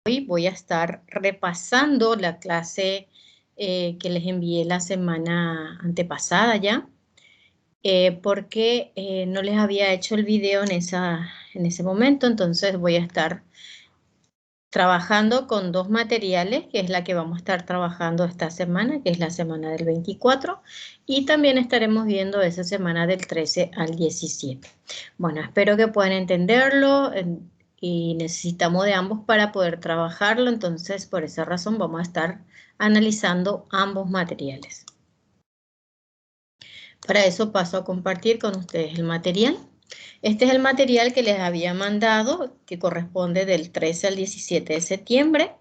Hoy voy a estar repasando la clase que les envié la semana antepasada ya, porque no les había hecho el video en ese momento, entonces voy a estar trabajando con dos materiales, que es la que vamos a estar trabajando esta semana, que es la semana del 24, y también estaremos viendo esa semana del 13 al 17. Bueno, espero que puedan entenderlo. Y necesitamos de ambos para poder trabajarlo, entonces por esa razón vamos a estar analizando ambos materiales. Para eso paso a compartir con ustedes el material. Este es el material que les había mandado, que corresponde del 13 al 17 de septiembre.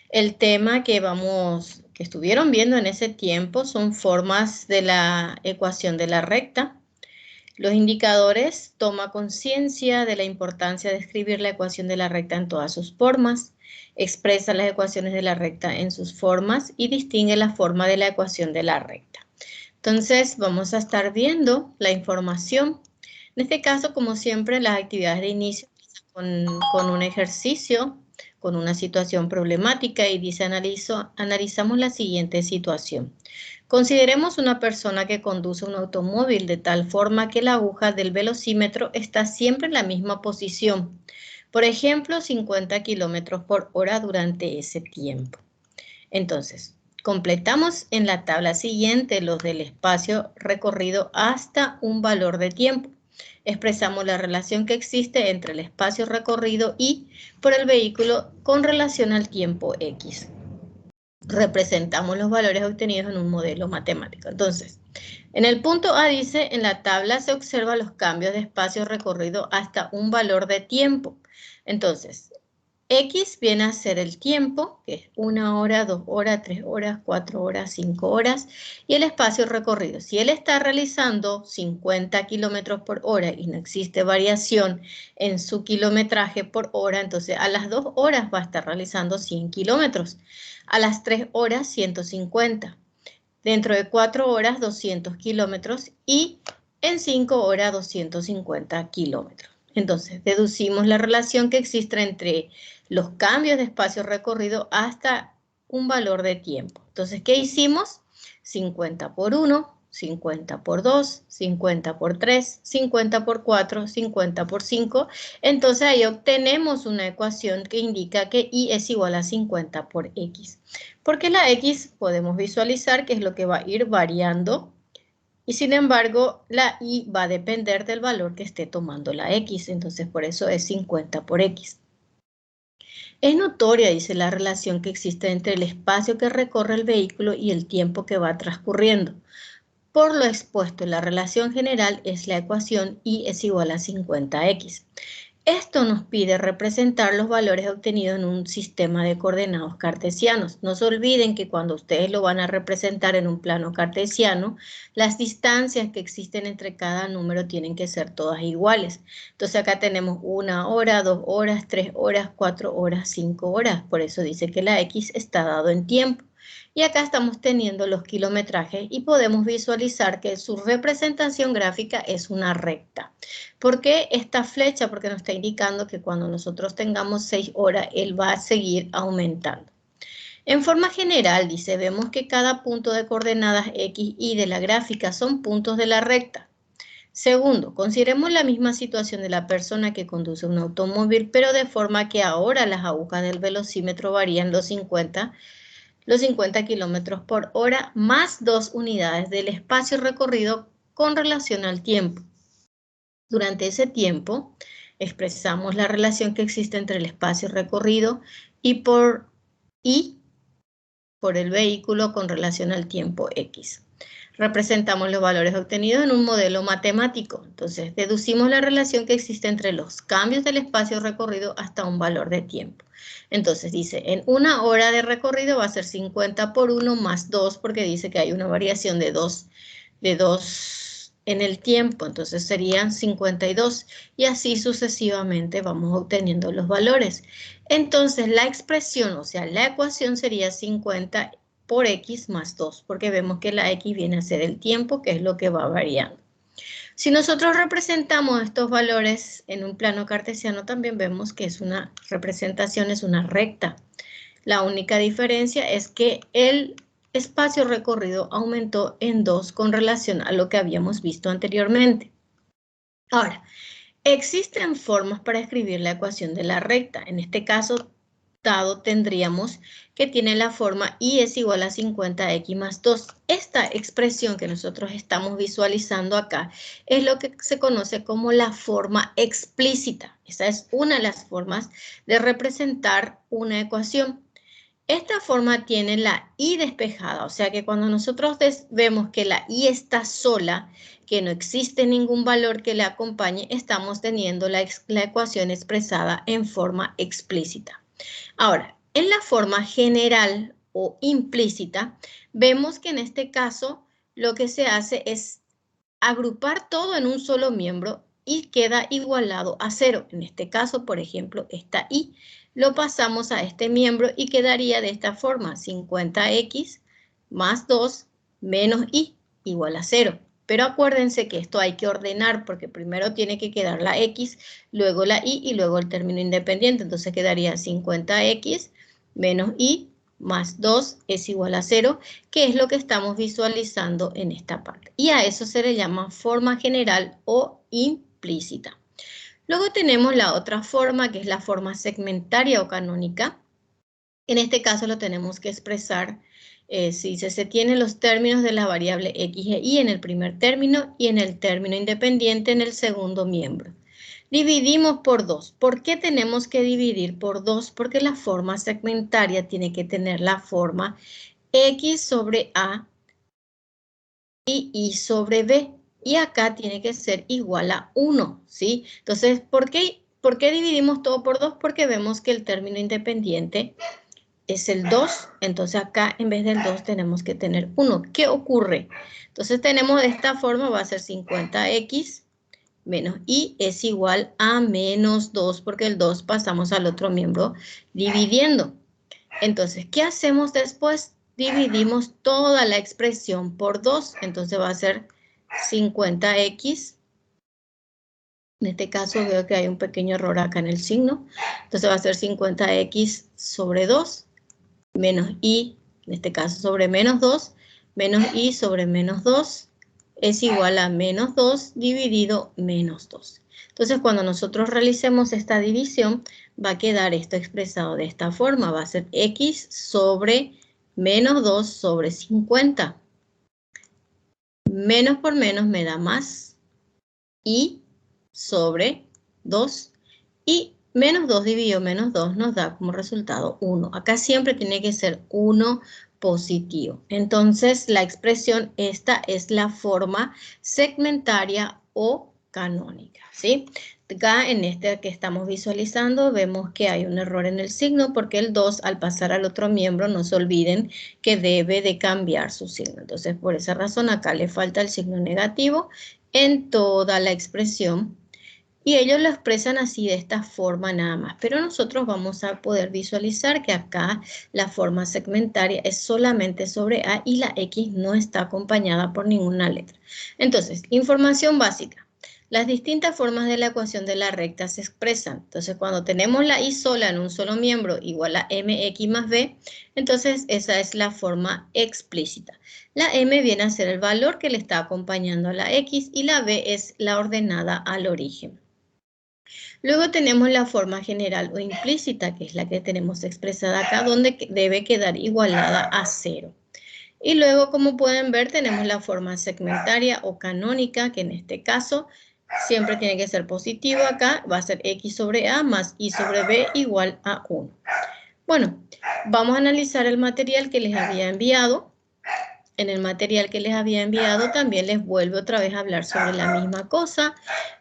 El tema que estuvieron viendo en ese tiempo son formas de la ecuación de la recta. Los indicadores: toma conciencia de la importancia de escribir la ecuación de la recta en todas sus formas, expresa las ecuaciones de la recta en sus formas y distingue la forma de la ecuación de la recta. Entonces vamos a estar viendo la información. En este caso, como siempre, las actividades de inicio con un ejercicio, con una situación problemática, y dice: analizamos la siguiente situación. Consideremos una persona que conduce un automóvil de tal forma que la aguja del velocímetro está siempre en la misma posición. Por ejemplo, 50 kilómetros por hora durante ese tiempo. Entonces, completamos en la tabla siguiente los del espacio recorrido hasta un valor de tiempo. Expresamos la relación que existe entre el espacio recorrido y por el vehículo con relación al tiempo X. Representamos los valores obtenidos en un modelo matemático. Entonces, en el punto A dice: en la tabla se observan los cambios de espacio recorrido hasta un valor de tiempo. Entonces, X viene a ser el tiempo, que es 1 hora, 2 horas, 3 horas, 4 horas, 5 horas, y el espacio recorrido. Si él está realizando 50 kilómetros por hora y no existe variación en su kilometraje por hora, entonces a las 2 horas va a estar realizando 100 kilómetros, a las 3 horas 150, dentro de 4 horas 200 kilómetros y en 5 horas 250 kilómetros. Entonces, deducimos la relación que existe entre los cambios de espacio recorrido hasta un valor de tiempo. Entonces, ¿qué hicimos? 50 por 1, 50 por 2, 50 por 3, 50 por 4, 50 por 5. Entonces, ahí obtenemos una ecuación que indica que Y es igual a 50 por X. Porque la X podemos visualizar que es lo que va a ir variando, y sin embargo la Y va a depender del valor que esté tomando la X, entonces por eso es 50 por X. Es notoria, dice, la relación que existe entre el espacio que recorre el vehículo y el tiempo que va transcurriendo. Por lo expuesto, la relación general es la ecuación Y es igual a 50X. Esto nos pide representar los valores obtenidos en un sistema de coordenados cartesianos. No se olviden que cuando ustedes lo van a representar en un plano cartesiano, las distancias que existen entre cada número tienen que ser todas iguales. Entonces acá tenemos 1 hora, 2 horas, 3 horas, 4 horas, 5 horas. Por eso dice que la X está dado en tiempo. Y acá estamos teniendo los kilometrajes y podemos visualizar que su representación gráfica es una recta. ¿Por qué esta flecha? Porque nos está indicando que cuando nosotros tengamos 6 horas, él va a seguir aumentando. En forma general, dice, vemos que cada punto de coordenadas X, Y de la gráfica son puntos de la recta. Segundo, consideremos la misma situación de la persona que conduce un automóvil, pero de forma que ahora las agujas del velocímetro varían los 50 kilómetros por hora más 2 unidades del espacio recorrido con relación al tiempo. Durante ese tiempo, expresamos la relación que existe entre el espacio recorrido y por el vehículo con relación al tiempo X. Representamos los valores obtenidos en un modelo matemático. Entonces, deducimos la relación que existe entre los cambios del espacio recorrido hasta un valor de tiempo. Entonces, dice, en 1 hora de recorrido va a ser 50 por 1 más 2, porque dice que hay una variación de 2 en el tiempo. Entonces, serían 52. Y así sucesivamente vamos obteniendo los valores. Entonces, la expresión, o sea, la ecuación sería 50 por X más 2, porque vemos que la X viene a ser el tiempo, que es lo que va variando. Si nosotros representamos estos valores en un plano cartesiano, también vemos que es una representación, es una recta. La única diferencia es que el espacio recorrido aumentó en 2 con relación a lo que habíamos visto anteriormente. Ahora, existen formas para escribir la ecuación de la recta. En este caso, dado tendríamos que tiene la forma y es igual a 50x más 2. Esta expresión que nosotros estamos visualizando acá es lo que se conoce como la forma explícita. Esa es una de las formas de representar una ecuación. Esta forma tiene la y despejada, o sea que cuando nosotros vemos que la y está sola, que no existe ningún valor que le acompañe, estamos teniendo la ecuación expresada en forma explícita. Ahora, en la forma general o implícita, vemos que en este caso lo que se hace es agrupar todo en un solo miembro y queda igualado a 0. En este caso, por ejemplo, esta y lo pasamos a este miembro y quedaría de esta forma, 50x más 2 menos y igual a 0. Pero acuérdense que esto hay que ordenar porque primero tiene que quedar la x, luego la y luego el término independiente. Entonces quedaría 50x menos y más 2 es igual a 0, que es lo que estamos visualizando en esta parte. Y a eso se le llama forma general o implícita. Luego tenemos la otra forma, que es la forma segmentaria o canónica. En este caso lo tenemos que expresar, si se tienen los términos de la variable x e y en el primer término y en el término independiente en el segundo miembro. Dividimos por 2. ¿Por qué tenemos que dividir por 2? Porque la forma segmentaria tiene que tener la forma x sobre a y y sobre b. Y acá tiene que ser igual a 1, ¿sí? Entonces, ¿por qué dividimos todo por 2? Porque vemos que el término independiente es el 2. Entonces acá en vez del 2 tenemos que tener 1. ¿Qué ocurre? Entonces tenemos de esta forma, va a ser 50x menos y es igual a menos 2, porque el 2 pasamos al otro miembro dividiendo. Entonces, ¿qué hacemos después? Dividimos toda la expresión por 2, entonces va a ser 50x. En este caso veo que hay un pequeño error acá en el signo. Entonces va a ser 50x sobre 2 menos y, en este caso sobre menos 2, menos y sobre menos 2 es igual a menos 2 dividido menos 2. Entonces, cuando nosotros realicemos esta división, va a quedar esto expresado de esta forma. Va a ser x sobre menos 2 sobre 50. Menos por menos me da más. Y sobre 2. Y menos 2 dividido menos 2 nos da como resultado 1. Acá siempre tiene que ser 1 positivo. Entonces, la expresión, esta es la forma segmentaria o canónica, ¿sí? Acá en este que estamos visualizando vemos que hay un error en el signo porque el 2 al pasar al otro miembro, no se olviden que debe de cambiar su signo. Entonces, por esa razón acá le falta el signo negativo en toda la expresión. Y ellos lo expresan así de esta forma nada más. Pero nosotros vamos a poder visualizar que acá la forma segmentaria es solamente sobre A y la X no está acompañada por ninguna letra. Entonces, información básica. Las distintas formas de la ecuación de la recta se expresan. Entonces, cuando tenemos la y sola en un solo miembro igual a mx más b, entonces esa es la forma explícita. La m viene a ser el valor que le está acompañando a la x y la b es la ordenada al origen. Luego tenemos la forma general o implícita, que es la que tenemos expresada acá, donde debe quedar igualada a 0. Y luego, como pueden ver, tenemos la forma segmentaria o canónica, que en este caso siempre tiene que ser positivo acá. Va a ser x sobre a más y sobre b igual a 1. Bueno, vamos a analizar el material que les había enviado. En el material que les había enviado también les vuelvo otra vez a hablar sobre la misma cosa.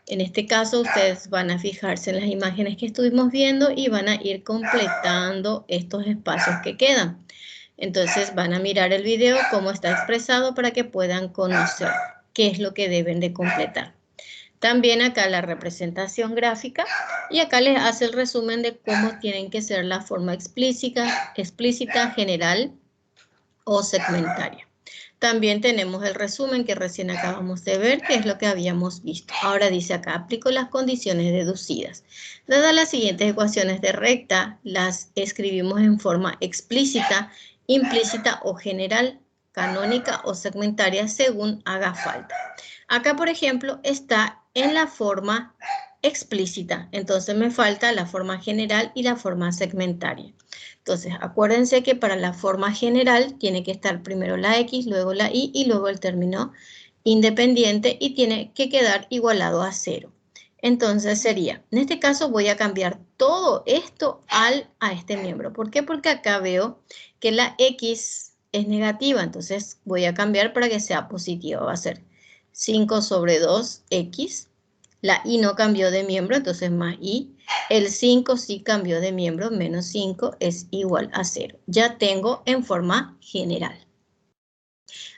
En este caso ustedes van a fijarse en las imágenes que estuvimos viendo y van a ir completando estos espacios que quedan. Entonces van a mirar el video cómo está expresado para que puedan conocer qué es lo que deben de completar. También acá la representación gráfica y acá les hace el resumen de cómo tienen que ser la forma explícita, general o segmentaria. También tenemos el resumen que recién acabamos de ver, que es lo que habíamos visto. Ahora dice acá, aplico las condiciones deducidas. Dadas las siguientes ecuaciones de recta, las escribimos en forma explícita, implícita o general, canónica o segmentaria, según haga falta. Acá, por ejemplo, está en la forma explícita, entonces me falta la forma general y la forma segmentaria. Entonces, acuérdense que para la forma general tiene que estar primero la X, luego la Y y luego el término independiente y tiene que quedar igualado a 0. Entonces sería, en este caso voy a cambiar todo esto a este miembro. ¿Por qué? Porque acá veo que la X es negativa, entonces voy a cambiar para que sea positiva. Va a ser 5 sobre 2X. La Y no cambió de miembro, entonces más Y. El 5 sí cambió de miembro, menos 5 es igual a 0. Ya tengo en forma general.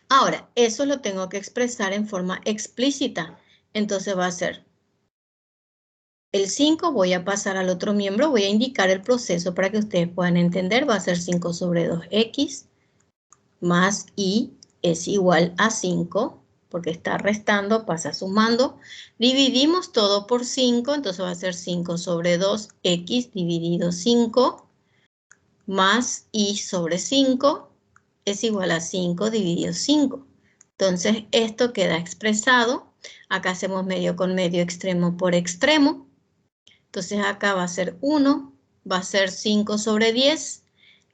Ahora, eso lo tengo que expresar en forma explícita. Entonces va a ser el 5, voy a pasar al otro miembro, voy a indicar el proceso para que ustedes puedan entender. Va a ser 5 sobre 2X más Y es igual a 5. Porque está restando, pasa sumando. Dividimos todo por 5, entonces va a ser 5 sobre 2x dividido 5 más y sobre 5 es igual a 5 dividido 5. Entonces esto queda expresado. Acá hacemos medio con medio, extremo por extremo. Entonces acá va a ser 1, va a ser 5 sobre 10,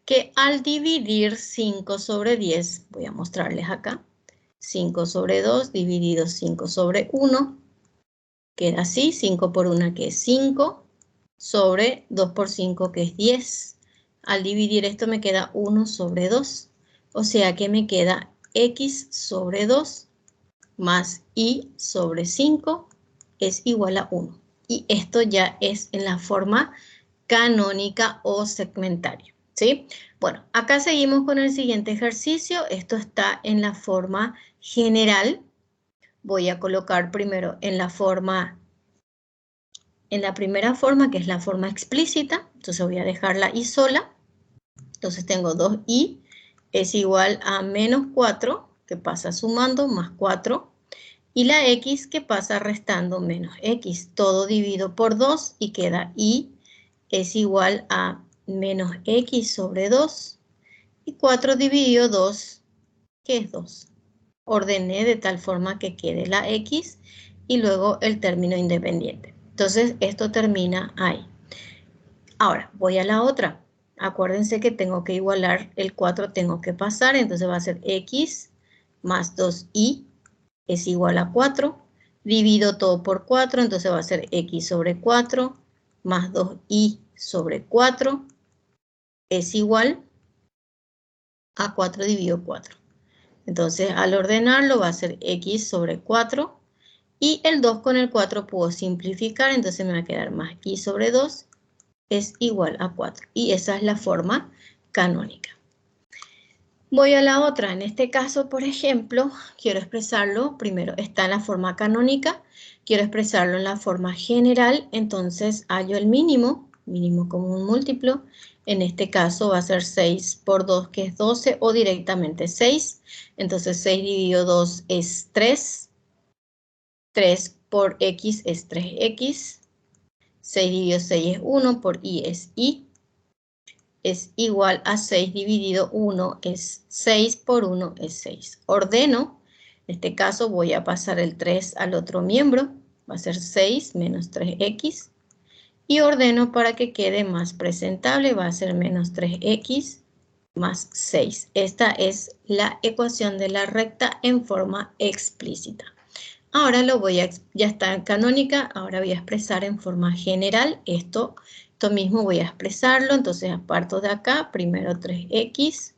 que al dividir 5 sobre 10, voy a mostrarles acá, 5 sobre 2 dividido 5 sobre 1, queda así, 5 por 1 que es 5, sobre 2 por 5 que es 10. Al dividir esto me queda 1 sobre 2, o sea que me queda X sobre 2 más Y sobre 5 es igual a 1. Y esto ya es en la forma canónica o segmentaria, ¿sí? Bueno, acá seguimos con el siguiente ejercicio. Esto está en la forma general. Voy a colocar primero en la primera forma, que es la forma explícita. Entonces voy a dejarla Y sola. Entonces tengo 2Y es igual a menos 4, que pasa sumando, más 4. Y la X que pasa restando menos X. Todo dividido por 2 y queda Y es igual a menos X sobre 2. Y 4 dividido 2, que es 2. Ordené de tal forma que quede la X y luego el término independiente. Entonces esto termina ahí. Ahora voy a la otra. Acuérdense que tengo que igualar el 4, tengo que pasar, entonces va a ser X más 2Y es igual a 4. Divido todo por 4, entonces va a ser X sobre 4 más 2Y sobre 4 es igual a 4 dividido 4. Entonces al ordenarlo va a ser X sobre 4 y el 2 con el 4 puedo simplificar, entonces me va a quedar más Y sobre 2 es igual a 4. Y esa es la forma canónica. Voy a la otra. En este caso, por ejemplo, quiero expresarlo, primero está en la forma canónica, quiero expresarlo en la forma general, entonces hallo el mínimo como un múltiplo. En este caso va a ser 6 por 2, que es 12, o directamente 6. Entonces 6 dividido 2 es 3. 3 por X es 3X. 6 dividido 6 es 1, por Y es Y. Es igual a 6 dividido 1 es 6 por 1 es 6. Ordeno, en este caso voy a pasar el 3 al otro miembro, va a ser 6 menos 3X. Y ordeno para que quede más presentable, va a ser menos 3X más 6. Esta es la ecuación de la recta en forma explícita. Ahora ya está en canónica, ahora voy a expresar en forma general esto mismo voy a expresarlo, entonces aparto de acá, primero 3X,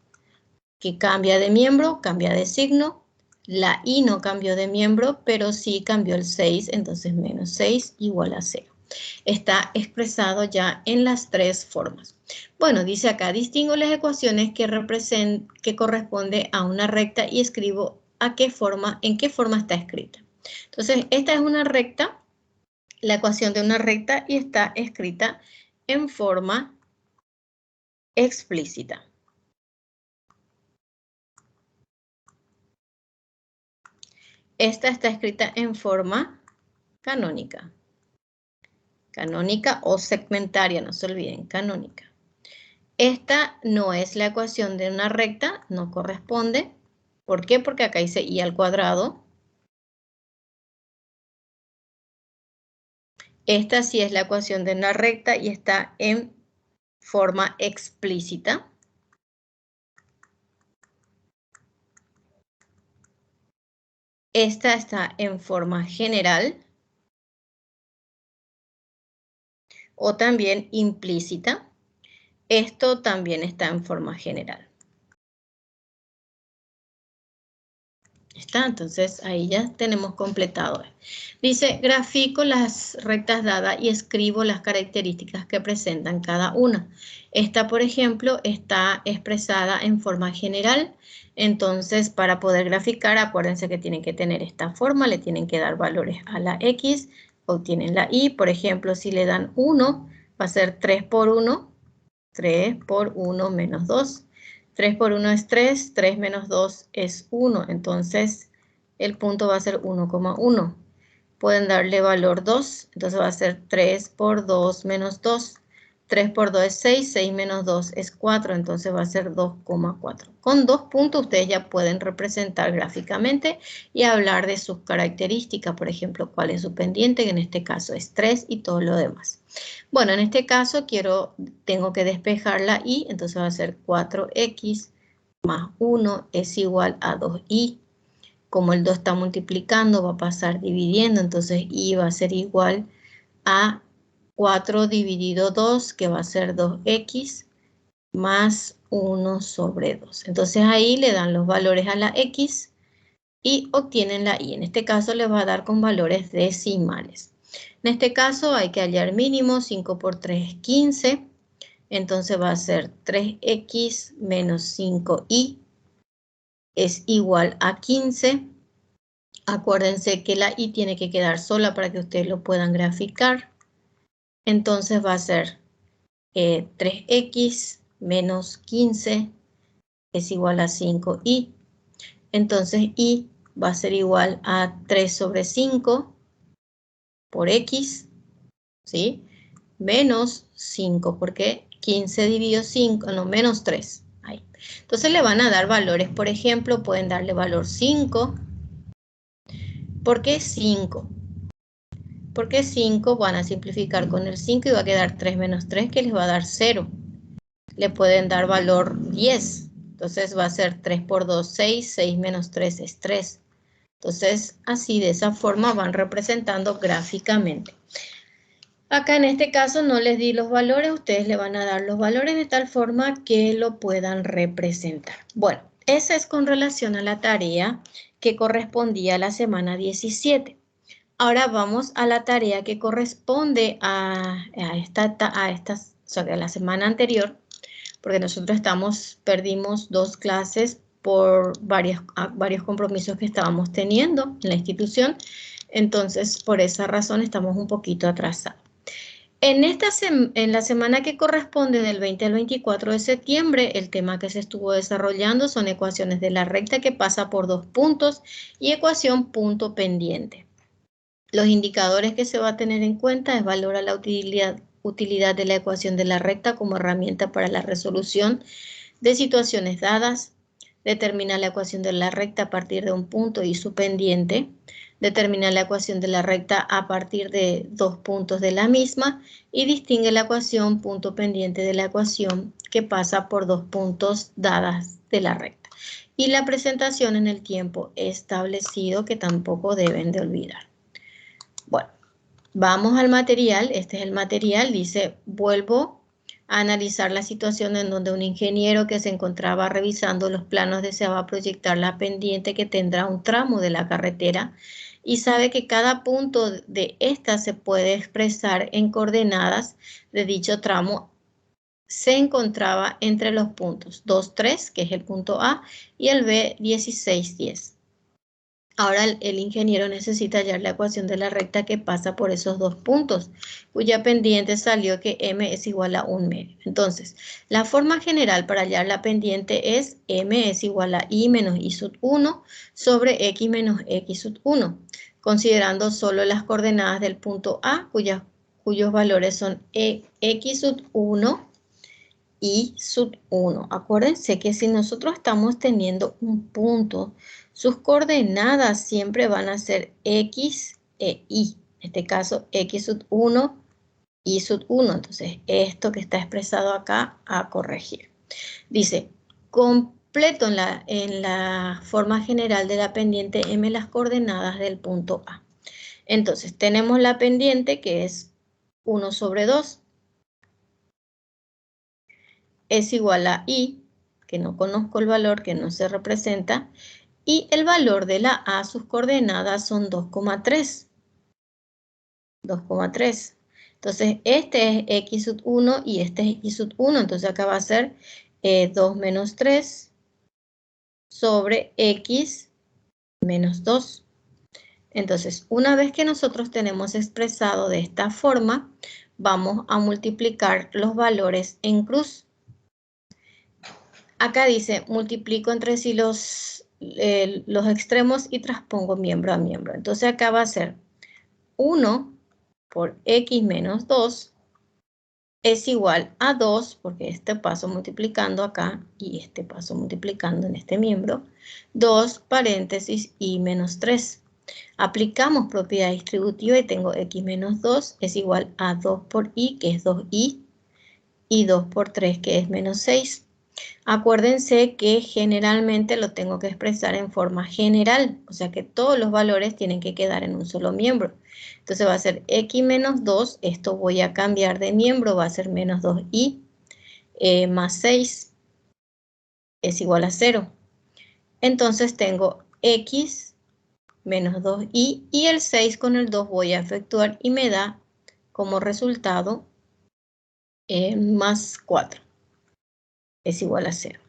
que cambia de miembro, cambia de signo, la Y no cambió de miembro, pero sí cambió el 6, entonces menos 6 igual a 0. Está expresado ya en las tres formas. Bueno, dice acá, distingo las ecuaciones que corresponde a una recta y escribo en qué forma está escrita. Entonces, esta es una recta, la ecuación de una recta, y está escrita en forma explícita. Esta está escrita en forma canónica. Canónica o segmentaria, no se olviden, canónica. Esta no es la ecuación de una recta, no corresponde. ¿Por qué? Porque acá dice y al cuadrado. Esta sí es la ecuación de una recta y está en forma explícita. Esta está en forma general o también implícita. Esto también está en forma general. ¿Está? Entonces ahí ya tenemos completado. Dice, grafico las rectas dadas y escribo las características que presentan cada una. Esta, por ejemplo, está expresada en forma general. Entonces, para poder graficar, acuérdense que tienen que tener esta forma, le tienen que dar valores a la X, obtienen la Y. Por ejemplo, si le dan 1, va a ser 3 por 1, 3 por 1 menos 2. 3 por 1 es 3, 3 menos 2 es 1, entonces el punto va a ser 1,1. Pueden darle valor 2, entonces va a ser 3 por 2 menos 2. 3 por 2 es 6, 6 menos 2 es 4, entonces va a ser 2,4. Con 2 puntos ustedes ya pueden representar gráficamente y hablar de sus características, por ejemplo, cuál es su pendiente, que en este caso es 3 y todo lo demás. Bueno, en este caso tengo que despejar la y, entonces va a ser 4x más 1 es igual a 2y. Como el 2 está multiplicando, va a pasar dividiendo, entonces y va a ser igual a 4 dividido 2, que va a ser 2x, más 1 sobre 2. Entonces ahí le dan los valores a la x y obtienen la y. En este caso les va a dar con valores decimales. En este caso hay que hallar mínimo, 5 por 3 es 15, entonces va a ser 3x menos 5y es igual a 15. Acuérdense que la y tiene que quedar sola para que ustedes lo puedan graficar. Entonces va a ser 3x menos 15 es igual a 5y. Entonces y va a ser igual a 3 sobre 5 por x, ¿sí? Menos 5, porque 15 dividido 5, no, menos 3. Ahí. Entonces le van a dar valores, por ejemplo, pueden darle valor 5. ¿Por qué 5? Porque 5 van a simplificar con el 5 y va a quedar 3 menos 3, que les va a dar 0. Le pueden dar valor 10. Entonces va a ser 3 por 2, 6. 6 menos 3 es 3. Entonces, así de esa forma van representando gráficamente. Acá en este caso no les di los valores, ustedes le van a dar los valores de tal forma que lo puedan representar. Bueno, esa es con relación a la tarea que correspondía a la semana 17. Ahora vamos a la tarea que corresponde a la semana anterior, porque nosotros perdimos 2 clases por varios compromisos que estábamos teniendo en la institución. Entonces, por esa razón estamos un poquito atrasados. En la semana que corresponde del 20 al 24 de septiembre, el tema que se estuvo desarrollando son ecuaciones de la recta que pasa por 2 puntos y ecuación punto pendiente. Los indicadores que se va a tener en cuenta es valora la utilidad de la ecuación de la recta como herramienta para la resolución de situaciones dadas, determina la ecuación de la recta a partir de un punto y su pendiente, determina la ecuación de la recta a partir de 2 puntos de la misma y distingue la ecuación punto pendiente de la ecuación que pasa por 2 puntos dadas de la recta. Y la presentación en el tiempo establecido, que tampoco deben de olvidar. Bueno, vamos al material. Este es el material. Dice, vuelvo a analizar la situación en donde un ingeniero que se encontraba revisando los planos deseaba proyectar la pendiente que tendrá un tramo de la carretera y sabe que cada punto de esta se puede expresar en coordenadas de dicho tramo. Se encontraba entre los puntos 2, 3, que es el punto A, y el B, 16, 10. Ahora el ingeniero necesita hallar la ecuación de la recta que pasa por esos dos puntos, cuya pendiente salió que m es igual a 1/2. Entonces, la forma general para hallar la pendiente es m es igual a i menos i sub 1 sobre x menos x sub 1, considerando solo las coordenadas del punto A, cuyos valores son x sub 1 y sub 1. Acuérdense que si nosotros estamos teniendo un punto, sus coordenadas siempre van a ser x e y. En este caso, x sub 1 y sub 1. Entonces, esto que está expresado acá a corregir. Dice, completo en la forma general de la pendiente m las coordenadas del punto A. Entonces, tenemos la pendiente que es 1 sobre 2. Es igual a i, que no conozco el valor, que no se representa, y el valor de la a, sus coordenadas son 2,3. 2,3. Entonces, este es x sub 1 y este es x sub 1. Entonces, acá va a ser 2 menos 3 sobre x menos 2. Entonces, una vez que nosotros tenemos expresado de esta forma, vamos a multiplicar los valores en cruz. Acá dice, multiplico entre sí los extremos y transpongo miembro a miembro. Entonces acá va a ser 1 por x menos 2 es igual a 2, porque este paso multiplicando acá y este paso multiplicando en este miembro, 2 paréntesis y menos 3. Aplicamos propiedad distributiva y tengo x menos 2 es igual a 2 por y, que es 2y, y 2 por 3, que es menos 6. Acuérdense que generalmente lo tengo que expresar en forma general, o sea que todos los valores tienen que quedar en un solo miembro. Entonces va a ser x menos 2, esto voy a cambiar de miembro, va a ser menos 2y más 6 es igual a 0. Entonces tengo x menos 2y y el 6 con el 2 voy a efectuar y me da como resultado más 4 es igual a 0.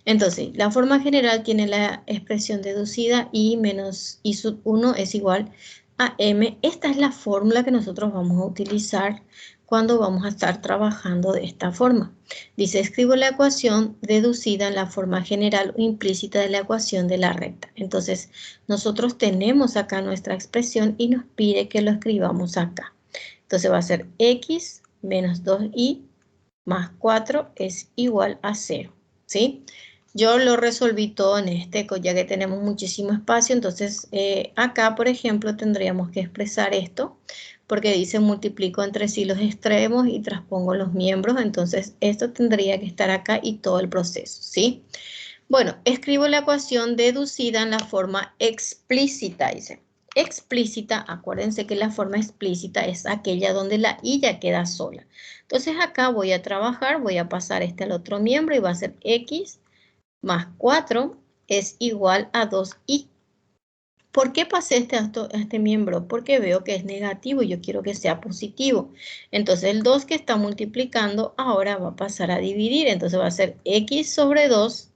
Entonces, la forma general tiene la expresión deducida y menos i sub 1 es igual a m. Esta es la fórmula que nosotros vamos a utilizar cuando vamos a estar trabajando de esta forma. Dice, escribo la ecuación deducida en la forma general o implícita de la ecuación de la recta. Entonces, nosotros tenemos acá nuestra expresión y nos pide que lo escribamos acá. Entonces va a ser x menos 2y más 4 es igual a 0, ¿sí? Yo lo resolví todo en este, ya que tenemos muchísimo espacio, entonces acá, por ejemplo, tendríamos que expresar esto, porque dice multiplico entre sí los extremos y transpongo los miembros, entonces esto tendría que estar acá y todo el proceso, ¿sí? Bueno, escribo la ecuación deducida en la forma explícita, dice. Explícita, acuérdense que la forma explícita es aquella donde la y ya queda sola. Entonces acá voy a trabajar, voy a pasar este al otro miembro y va a ser x más 4 es igual a 2y. ¿Por qué pasé a este miembro? Porque veo que es negativo y yo quiero que sea positivo. Entonces el 2 que está multiplicando ahora va a pasar a dividir. Entonces va a ser x sobre 2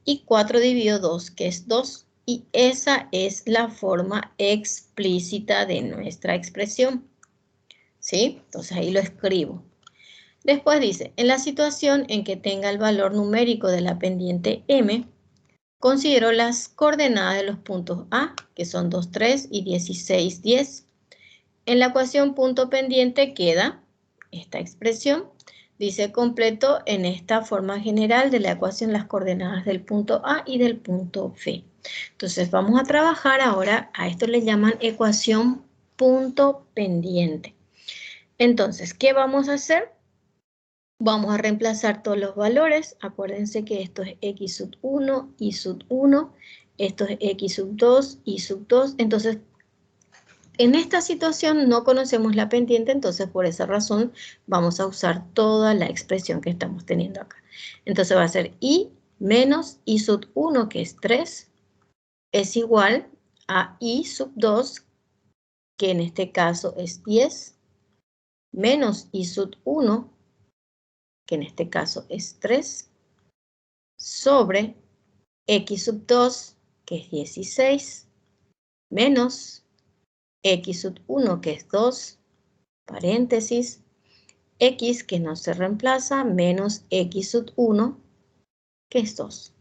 y 4 dividido 2, que es 2. Y esa es la forma explícita de nuestra expresión. ¿Sí? Entonces ahí lo escribo. Después dice, en la situación en que tenga el valor numérico de la pendiente m, considero las coordenadas de los puntos A, que son 2, 3 y 16, 10. En la ecuación punto pendiente queda esta expresión. Dice completo en esta forma general de la ecuación las coordenadas del punto A y del punto B. Entonces vamos a trabajar ahora, a esto le llaman ecuación punto pendiente. Entonces, ¿qué vamos a hacer? Vamos a reemplazar todos los valores. Acuérdense que esto es x sub 1, y sub 1. Esto es x sub 2, y sub 2. Entonces, en esta situación no conocemos la pendiente, entonces por esa razón vamos a usar toda la expresión que estamos teniendo acá. Entonces va a ser y menos y sub 1, que es 3, es igual a y sub 2, que en este caso es 10, menos y sub 1, que en este caso es 3, sobre x sub 2, que es 16, menos x sub 1, que es 2, paréntesis, x, que no se reemplaza, menos x sub 1, que es 2.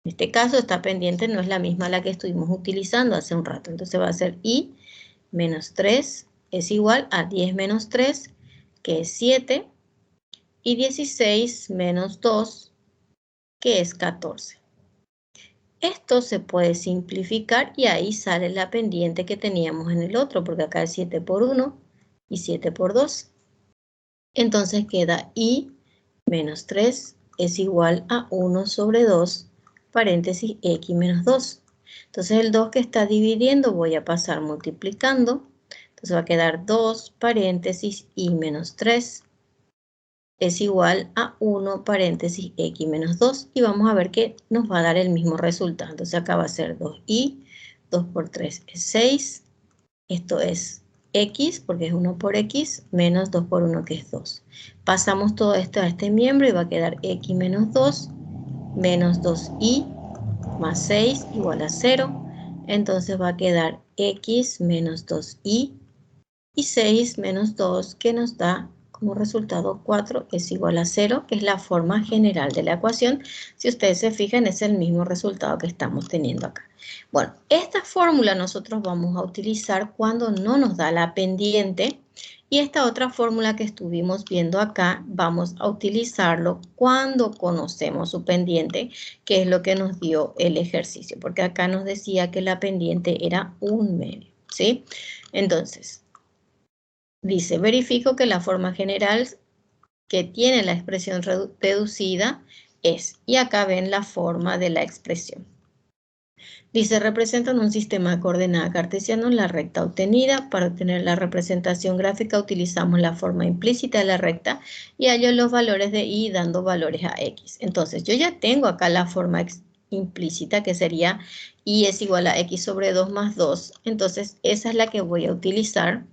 En este caso, esta pendiente no es la misma a la que estuvimos utilizando hace un rato. Entonces va a ser y menos 3 es igual a 10 menos 3, que es 7, y 16 menos 2, que es 14. Esto se puede simplificar y ahí sale la pendiente que teníamos en el otro, porque acá es 7 por 1 y 7 por 2. Entonces queda y menos 3 es igual a 1 sobre 2, paréntesis, x menos 2. Entonces el 2 que está dividiendo voy a pasar multiplicando. Entonces va a quedar 2, paréntesis, y menos 3 es igual a 1, paréntesis, x menos 2. Y vamos a ver que nos va a dar el mismo resultado. Entonces acá va a ser 2y, 2 por 3 es 6. Esto es x, porque es 1 por x, menos 2 por 1, que es 2. Pasamos todo esto a este miembro y va a quedar x menos 2, menos 2y, más 6, igual a 0. Entonces va a quedar x menos 2y, y 6 menos 2, que nos da como resultado 4, es igual a 0, que es la forma general de la ecuación. Si ustedes se fijan, es el mismo resultado que estamos teniendo acá. Bueno, esta fórmula nosotros vamos a utilizar cuando no nos da la pendiente, y esta otra fórmula que estuvimos viendo acá, vamos a utilizarlo cuando conocemos su pendiente, que es lo que nos dio el ejercicio, porque acá nos decía que la pendiente era 1 medio, ¿sí? Entonces, dice, verifico que la forma general que tiene la expresión reducida es, y acá ven la forma de la expresión. Dice, representan un sistema de coordenadas cartesiano en la recta obtenida. Para obtener la representación gráfica utilizamos la forma implícita de la recta y hallo los valores de y dando valores a x. Entonces, yo ya tengo acá la forma implícita, que sería y es igual a x sobre 2 más 2. Entonces, esa es la que voy a utilizar.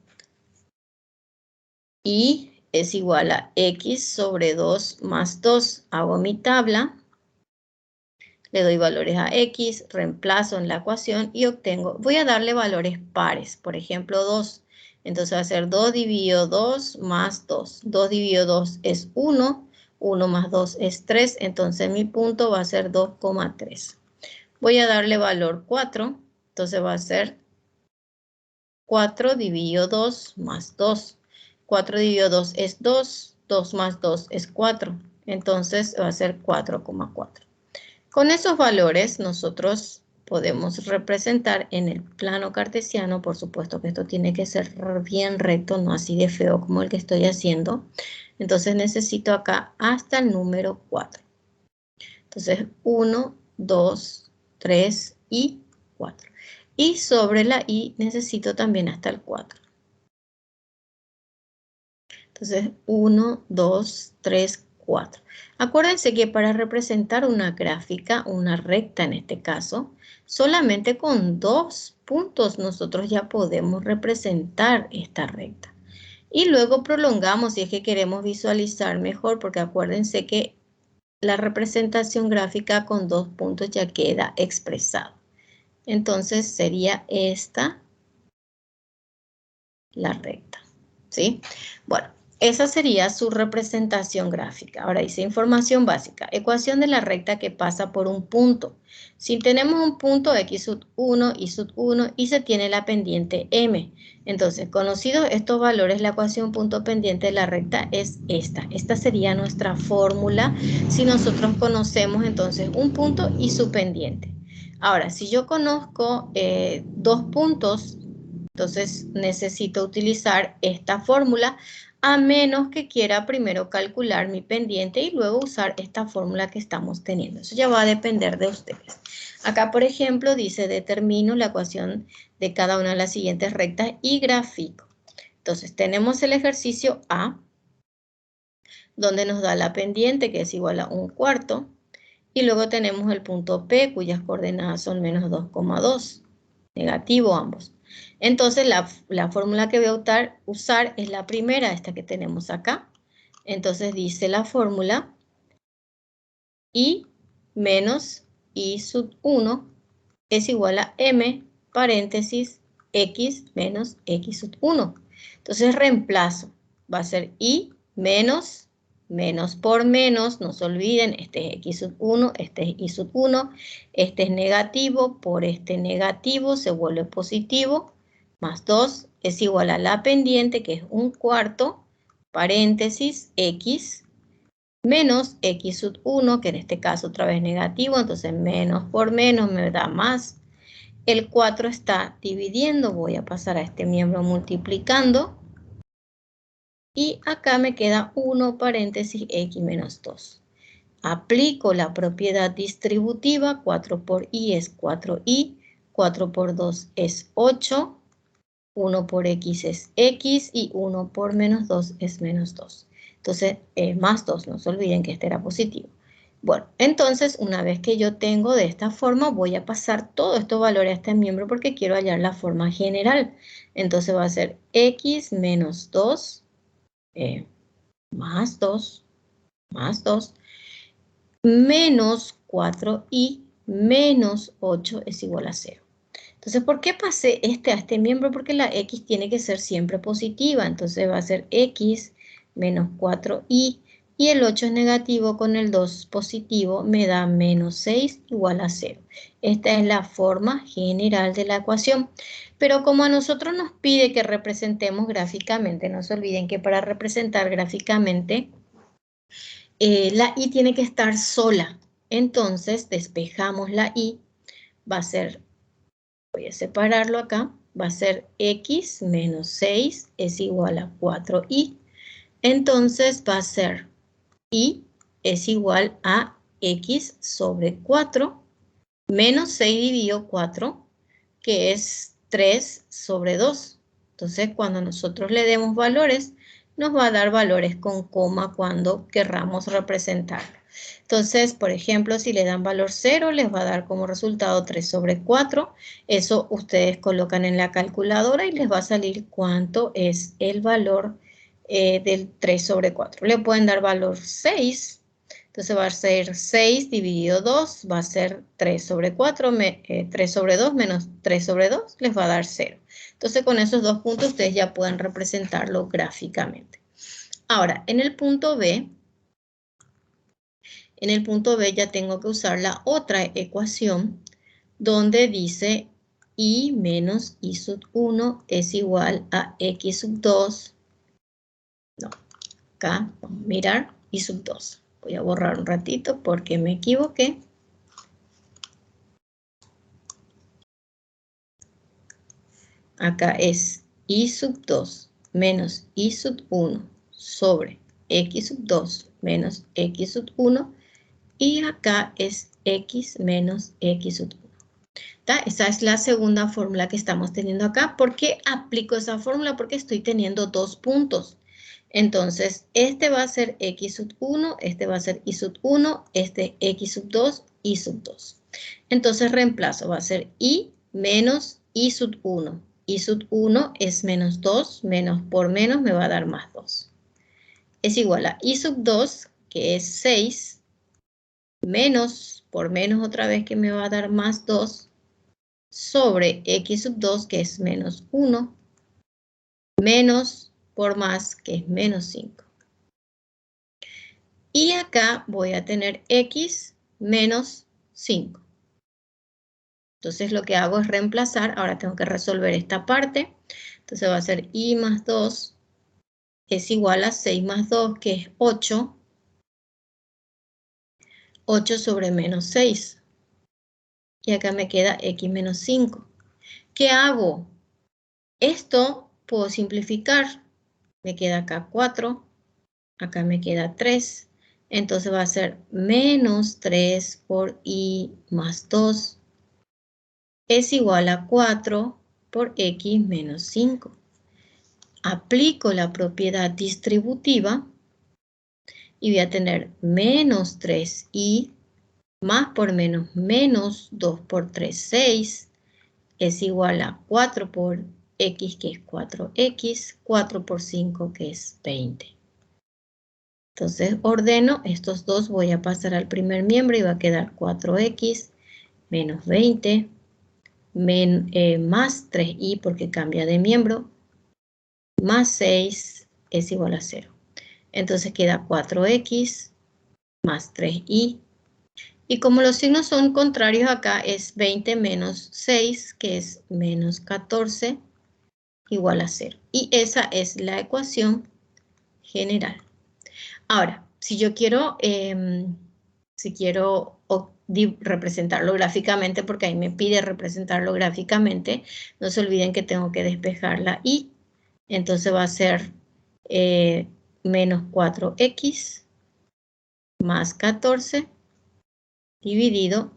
Y es igual a x sobre 2 más 2. Hago mi tabla, le doy valores a x, reemplazo en la ecuación y obtengo, voy a darle valores pares, por ejemplo 2. Entonces va a ser 2 dividido 2 más 2. 2 dividido 2 es 1, 1 más 2 es 3, entonces mi punto va a ser 2,3. Voy a darle valor 4, entonces va a ser 4 dividido 2 más 2. 4 dividido 2 es 2, 2 más 2 es 4. Entonces va a ser 4,4. Con esos valores nosotros podemos representar en el plano cartesiano, por supuesto que esto tiene que ser bien recto, no así de feo como el que estoy haciendo. Entonces necesito acá hasta el número 4. Entonces 1, 2, 3 y 4. Y sobre la y necesito también hasta el 4. Entonces 1, 2, 3, 4. Acuérdense que para representar una gráfica, una recta en este caso, solamente con 2 puntos nosotros ya podemos representar esta recta. Y luego prolongamos si es que queremos visualizar mejor, porque acuérdense que la representación gráfica con 2 puntos ya queda expresado. Entonces sería esta la recta, ¿sí? Bueno, esa sería su representación gráfica. Ahora dice información básica. Ecuación de la recta que pasa por un punto. Si tenemos un punto x sub 1, y sub 1 y se tiene la pendiente m. Entonces, conocidos estos valores, la ecuación punto pendiente de la recta es esta. Esta sería nuestra fórmula si nosotros conocemos entonces un punto y su pendiente. Ahora, si yo conozco 2 puntos, entonces necesito utilizar esta fórmula, a menos que quiera primero calcular mi pendiente y luego usar esta fórmula que estamos teniendo. Eso ya va a depender de ustedes. Acá, por ejemplo, dice determino la ecuación de cada una de las siguientes rectas y grafico. Entonces tenemos el ejercicio A, donde nos da la pendiente, que es igual a 1/4. Y luego tenemos el punto P, cuyas coordenadas son menos 2,2. Negativo ambos. Entonces la fórmula que voy a usar es la primera, esta que tenemos acá. Entonces dice la fórmula y menos y sub 1 es igual a m paréntesis, x menos x sub 1. Entonces reemplazo, va a ser y menos, menos por menos, no se olviden, este es x sub 1, este es y sub 1, este es negativo, por este negativo se vuelve positivo, más 2 es igual a la pendiente, que es 1/4, paréntesis, x, menos x sub 1, que en este caso otra vez negativo, entonces menos por menos me da más. El 4 está dividiendo, voy a pasar a este miembro multiplicando. Y acá me queda 1 paréntesis x menos 2. Aplico la propiedad distributiva, 4 por y es 4y, 4 por 2 es 8, 1 por x es x y 1 por menos 2 es menos 2. Entonces, más 2, no se olviden que este era positivo. Bueno, entonces, una vez que yo tengo de esta forma, voy a pasar todos estos valores a este miembro porque quiero hallar la forma general. Entonces va a ser x menos 2 más 2, más 2, menos 4y menos 8 es igual a 0. Entonces, ¿por qué pasé a este miembro? Porque la x tiene que ser siempre positiva. Entonces va a ser x menos 4y. Y el 8 es negativo con el 2 positivo me da menos 6 igual a 0. Esta es la forma general de la ecuación. Pero como a nosotros nos pide que representemos gráficamente, no se olviden que para representar gráficamente la y tiene que estar sola. Entonces despejamos la y, va a ser, voy a separarlo acá, va a ser x menos 6 es igual a 4y. Entonces va a ser y es igual a x sobre 4 menos 6 dividido 4, que es 3 sobre 2. Entonces, cuando nosotros le demos valores, nos va a dar valores con coma cuando querramos representarlo. Entonces, por ejemplo, si le dan valor 0, les va a dar como resultado 3 sobre 4. Eso ustedes colocan en la calculadora y les va a salir cuánto es el valor del 3 sobre 4. Le pueden dar valor 6. Entonces va a ser 6 dividido 2, va a ser 3 sobre 4, 3 sobre 2 menos 3 sobre 2, les va a dar 0. Entonces con esos dos puntos ustedes ya pueden representarlo gráficamente. Ahora, en el punto B ya tengo que usar la otra ecuación donde dice y menos y sub 1 es igual a x sub 2. No, acá vamos a mirar y sub 2. Voy a borrar un ratito porque me equivoqué. Acá es y sub 2 menos y sub 1 sobre x sub 2 menos x sub 1. Y acá es x menos x sub 1. Esa es la segunda fórmula que estamos teniendo acá. ¿Por qué aplico esa fórmula? Porque estoy teniendo dos puntos. Entonces, este va a ser x sub 1, este va a ser y sub 1, este x sub 2, y sub 2. Entonces, reemplazo, va a ser y menos y sub 1. Y sub 1 es menos 2, menos por menos me va a dar más 2. Es igual a y sub 2, que es 6, menos por menos otra vez que me va a dar más 2, sobre x sub 2, que es menos 1, menos por más, que es menos 5. Y acá voy a tener x menos 5. Entonces lo que hago es reemplazar, ahora tengo que resolver esta parte. Entonces va a ser y más 2 es igual a 6 más 2, que es 8. 8 sobre menos 6. Y acá me queda x menos 5. ¿Qué hago? Esto puedo simplificar. Me queda acá 4. Acá me queda 3. Entonces va a ser menos 3 por y más 2 es igual a 4 por x menos 5. Aplico la propiedad distributiva y voy a tener menos 3y más por menos 2 por 3, 6 es igual a 4 por x, que es 4x, 4 por 5, que es 20. Entonces ordeno estos dos, voy a pasar al primer miembro y va a quedar 4x menos 20 más 3i porque cambia de miembro, más 6 es igual a 0. Entonces queda 4x más 3i. Y como los signos son contrarios acá, es 20 menos 6, que es menos 14, igual a 0. Y esa es la ecuación general. Ahora, si yo quiero, representarlo gráficamente, porque ahí me pide representarlo gráficamente, no se olviden que tengo que despejar la y. Entonces va a ser menos 4x más 14 dividido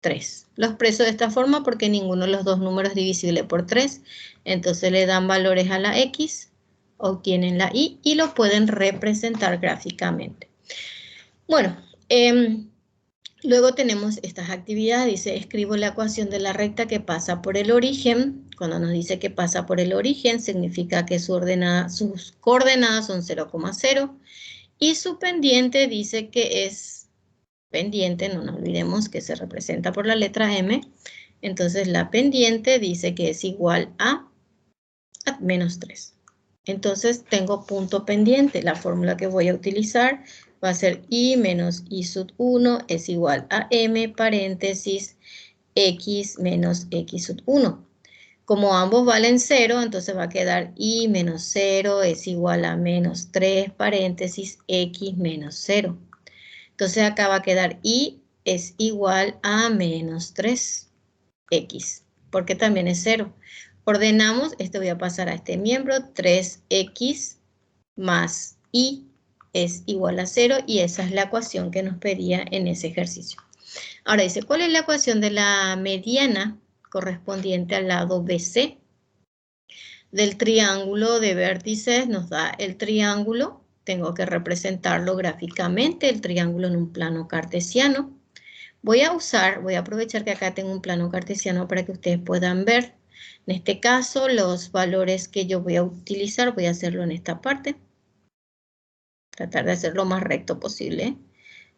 3. Lo expreso de esta forma porque ninguno de los dos números es divisible por 3. Entonces le dan valores a la x, obtienen la y lo pueden representar gráficamente. Bueno, luego tenemos estas actividades. Dice, escribo la ecuación de la recta que pasa por el origen. Cuando nos dice que pasa por el origen, significa que sus coordenadas son 0,0. Y su pendiente dice que es pendiente, no nos olvidemos que se representa por la letra M. Entonces la pendiente dice que es igual a menos 3. Entonces tengo punto pendiente. La fórmula que voy a utilizar va a ser I menos I sub 1 es igual a M paréntesis X menos X sub 1. Como ambos valen 0, entonces va a quedar I menos 0 es igual a menos 3 paréntesis X menos 0. Entonces acá va a quedar I es igual a menos 3X, porque también es 0. Ordenamos, esto voy a pasar a este miembro, 3x más y es igual a 0 y esa es la ecuación que nos pedía en ese ejercicio. Ahora dice, ¿cuál es la ecuación de la mediana correspondiente al lado BC? Del triángulo de vértices nos da el triángulo, tengo que representarlo gráficamente, el triángulo en un plano cartesiano. Voy a aprovechar que acá tengo un plano cartesiano para que ustedes puedan ver. En este caso, los valores que yo voy a utilizar, voy a hacerlo en esta parte. Tratar de hacerlo lo más recto posible,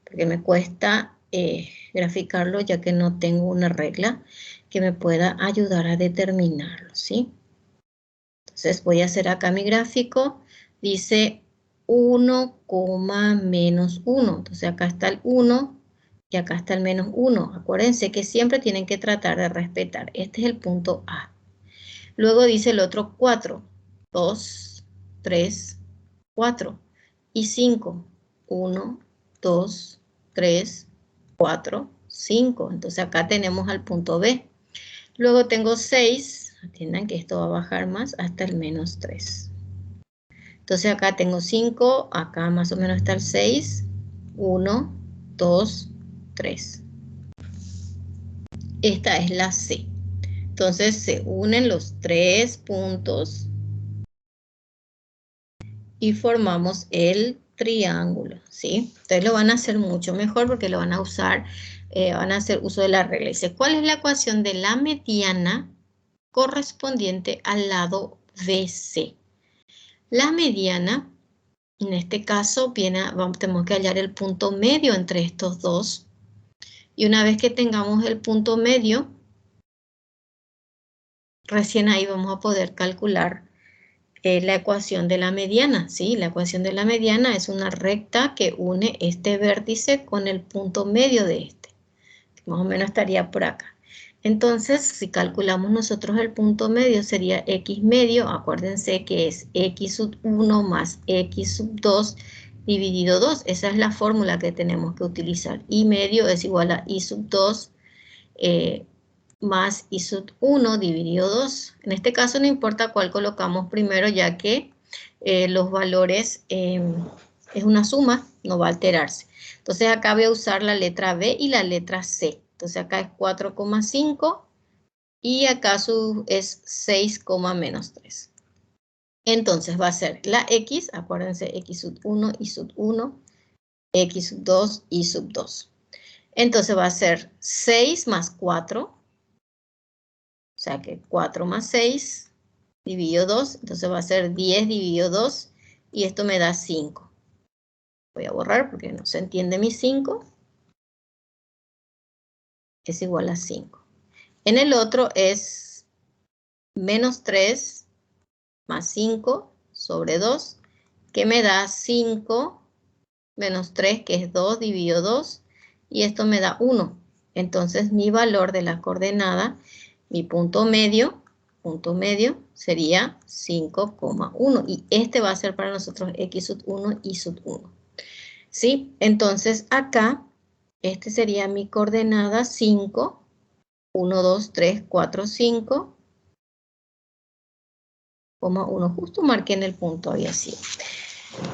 porque me cuesta graficarlo ya que no tengo una regla que me pueda ayudar a determinarlo, ¿sí? Entonces voy a hacer acá mi gráfico. Dice 1, menos 1. Entonces acá está el 1 y acá está el menos 1. Acuérdense que siempre tienen que tratar de respetar. Este es el punto A. Luego dice el otro 4. 2, 3, 4. Y 5. 1, 2, 3, 4, 5. Entonces acá tenemos al punto B. Luego tengo 6. Atiendan que esto va a bajar más hasta el menos 3. Entonces acá tengo 5. Acá más o menos está el 6. 1, 2, 3. Esta es la C. Entonces se unen los tres puntos y formamos el triángulo, ¿sí? Ustedes lo van a hacer mucho mejor porque lo van a usar, van a hacer uso de la regla. Dice, ¿cuál es la ecuación de la mediana correspondiente al lado BC? La mediana, en este caso, tenemos que hallar el punto medio entre estos dos. Y una vez que tengamos el punto medio, recién ahí vamos a poder calcular la ecuación de la mediana, ¿sí? La ecuación de la mediana es una recta que une este vértice con el punto medio de este. Más o menos estaría por acá. Entonces, si calculamos nosotros el punto medio, sería x medio. Acuérdense que es x sub 1 más x sub 2 dividido 2. Esa es la fórmula que tenemos que utilizar. Y medio es igual a y sub 2 más y sub 1 dividido 2. En este caso no importa cuál colocamos primero, ya que los valores es una suma, no va a alterarse. Entonces acá voy a usar la letra B y la letra C. Entonces acá es 4,5 y acá es 6, menos 3. Entonces va a ser la X, acuérdense, X sub 1, Y sub 1, X sub 2, Y sub 2. Entonces va a ser 6 más 4, o sea que 4 más 6 dividido 2, entonces va a ser 10 dividido 2 y esto me da 5. Voy a borrar porque no se entiende mi 5. Es igual a 5. En el otro es menos 3 más 5 sobre 2, que me da 5 menos 3, que es 2, dividido 2, y esto me da 1. Entonces mi valor de la coordenada, mi punto medio sería 5,1. Y este va a ser para nosotros x sub 1 y sub 1. ¿Sí? Entonces acá, este sería mi coordenada 5, 1, 2, 3, 4, 5, 1, justo marqué en el punto, había sido.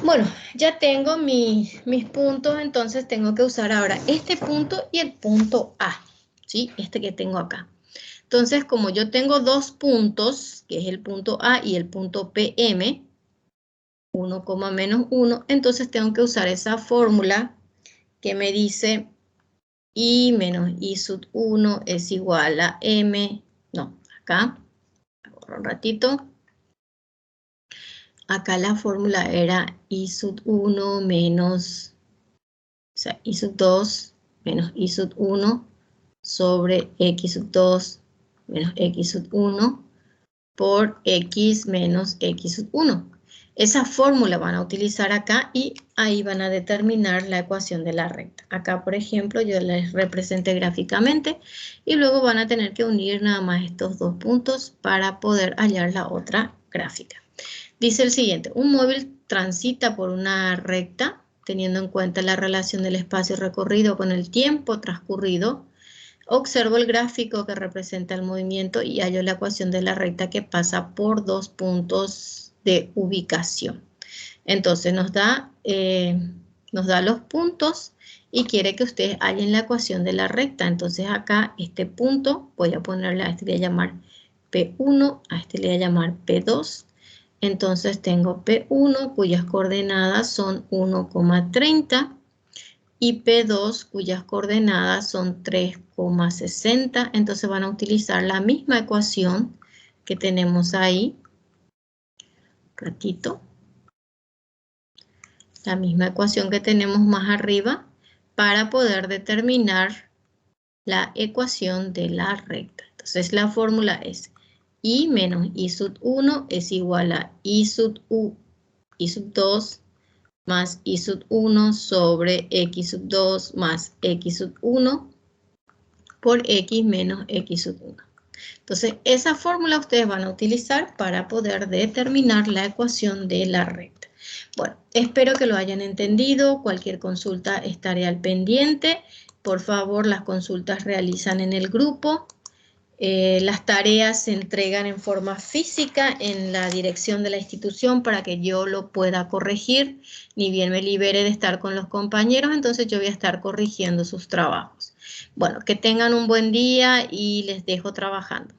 Bueno, ya tengo mis puntos, entonces tengo que usar ahora este punto y el punto A, ¿sí? Este que tengo acá. Entonces, como yo tengo dos puntos, que es el punto A y el punto PM, 1, menos 1, entonces tengo que usar esa fórmula que me dice I menos I sub 1 es igual a M, no, acá, ahorro un ratito. Acá la fórmula era I sub 1 menos, o sea, I sub 2 menos I sub 1 sobre X sub 2 menos X sub 1 por X menos X sub 1. Esa fórmula van a utilizar acá y ahí van a determinar la ecuación de la recta. Acá, por ejemplo, yo les representé gráficamente y luego van a tener que unir nada más estos dos puntos para poder hallar la otra gráfica. Dice el siguiente, un móvil transita por una recta teniendo en cuenta la relación del espacio recorrido con el tiempo transcurrido. Observo el gráfico que representa el movimiento y hallo la ecuación de la recta que pasa por dos puntos de ubicación. Entonces nos da los puntos y quiere que ustedes hallen la ecuación de la recta. Entonces acá este punto, voy a ponerle, a este le voy a llamar P1, a este le voy a llamar P2. Entonces tengo P1 cuyas coordenadas son 1,30 y P2 cuyas coordenadas son 3,60. Entonces van a utilizar la misma ecuación que tenemos ahí. Ratito. La misma ecuación que tenemos más arriba para poder determinar la ecuación de la recta. Entonces la fórmula es I menos I sub 1 es igual a I sub 2 más I sub 1 sobre X sub 2 más X sub 1 por X menos X sub 1. Entonces, esa fórmula ustedes van a utilizar para poder determinar la ecuación de la recta. Bueno, espero que lo hayan entendido. Cualquier consulta estaré al pendiente. Por favor, las consultas realizan en el grupo. Las tareas se entregan en forma física en la dirección de la institución para que yo lo pueda corregir. Ni bien me libere de estar con los compañeros, entonces yo voy a estar corrigiendo sus trabajos. Bueno, que tengan un buen día y les dejo trabajando.